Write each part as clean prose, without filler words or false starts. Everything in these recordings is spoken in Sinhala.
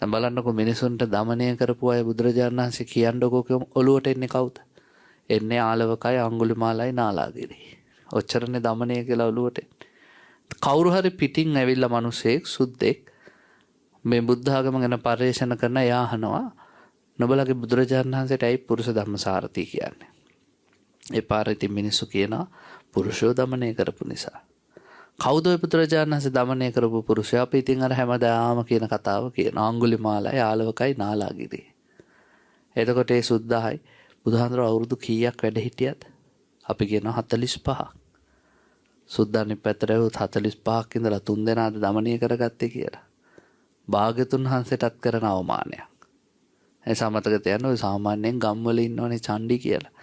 දැන් බලන්නකෝ මිනිසුන්ට দমনය කරපු අය බුදුරජාණන් වහන්සේ කියන්නකෝ ඔළුවට එන්නේ කවුද? එන්නේ ආලවකයි අඟුලිමාලයි නාලාගිරි. ඔච්චරනේ দমনය කියලා ඔළුවට එන්නේ. කවුරු හරි පිටින් ඇවිල්ලා මිනිසෙක් සුද්දෙක් මේ බුද්ධ ආගම ගැන පරිශන කරන එයා අහනවා නොබලගේ බුදුරජාණන් වහන්සේට ඇයි පුරුෂ ධම්මසාරති කියන්නේ? ඒ පාරේ ඉතින් මිනිස්සු කියනවා පුරුෂෝ দমনය කරපු නිසා. කවුද ඔය බුදුරජාණන් වහන්සේ দমনය කරපු පුරුෂයා? අපි ඉතින් අර හැමදාම කියන කතාව කියන අඟුලිමාලයි ආලවකයි නාලාගිරි. එතකොට ඒ සුද්දායි බුදුහාඳුර අවුරුදු කීයක් වැඩ හිටියද? අපි කියනවා 45ක්. සුද්දානි පැත්තට 45ක් ඉඳලා 3 දෙනාද দমনය කරගත්තේ කියලා. භාග්‍යතුන් වහන්සේටත් කරන අවමානයක්. ඒ සමතක තියන්න ඔය සාමාන්‍යයෙන් ගම්වල ඉන්නවනේ චණ්ඩි කියලා.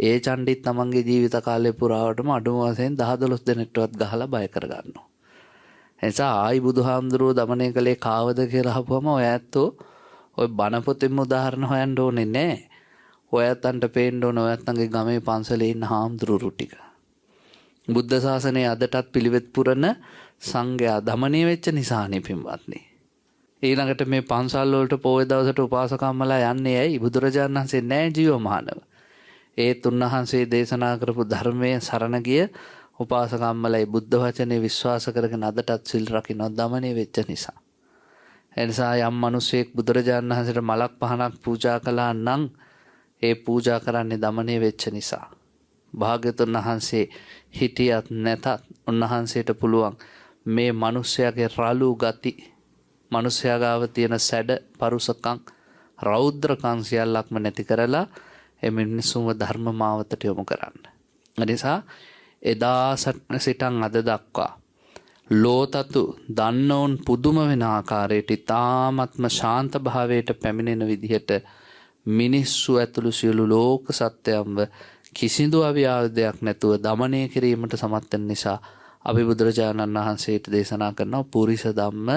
ඒ චණ්ඩිත් තමන්ගේ ජීවිත කාලය පුරාවටම අඩුම වශයෙන් 10-12 දෙනෙක්ටවත් ගහලා බය කරගන්නවා. එනිසා ආයි බුදුහාමුදුරුවෝ দমনය කළේ කාවද කියලා අහපුවම ඔය ඇත්තෝ ඔය බණ පොතෙම උදාහරණ හොයන්න ඕනේ නැහැ. ඔය ඇත්තන්ට පේන්න ඕන ඔය ඇත්තන්ගේ ගමේ පන්සලේ ඉන්න හාමුදුරුවෝ ටික. බුද්ධ ශාසනයේ අදටත් පිළිවෙත් පුරන සංඝයා দমনය වෙච්ච නිසානේ පින්වත්නි. ඊළඟට මේ පන්සල් වලට පොය දවසට උපාසකම්මලා යන්නේ ඇයි? බුදුරජාණන් වහන්සේ නැහැ ජීවමානව. ඒත් උන්වහන්සේ දේශනා කරපු ධර්මයේ සරණ ගිය උපාසකම්මලයි බුද්ධ වචනේ විශ්වාස කරගෙන අදටත් සිල් රකින්න দমনය වෙච්ච නිසා. එනිසා යම් මිනිසෙක් බුදුරජාණන් වහන්සේට මලක් පහනක් පූජා කළා නම් ඒ පූජා කරන්නේ দমনය වෙච්ච නිසා. භාග්‍යතුන් වහන්සේ හිටියත් නැතත් උන්වහන්සේට පුළුවන් මේ මිනිස්යාගේ රළු ගති, මිනිස්යා ගාව තියෙන සැඩ පරුසකම්, රෞද්‍රකම් සියල්ලක්ම නැති කරලා ඒ මිනිසුන්ව ධර්ම මාවතට යොමු කරන්න. එනිසා එදා සිටන් අද දක්වා ලෝතතු දන්නවුන් පුදුම වෙන ආකාරයට ඊ타ත්ම ශාන්ත භාවයට පැමිණෙන විදිහට මිනිස්සු ඇතුළු සියලු ලෝක සත්‍යයන්ව කිසිදු අව්‍යාවදයක් නැතුව দমনය කිරීමට සමත් වෙන නිසා අපි බුදුරජාණන් වහන්සේට දේශනා කරනවා පුරිස ධම්ම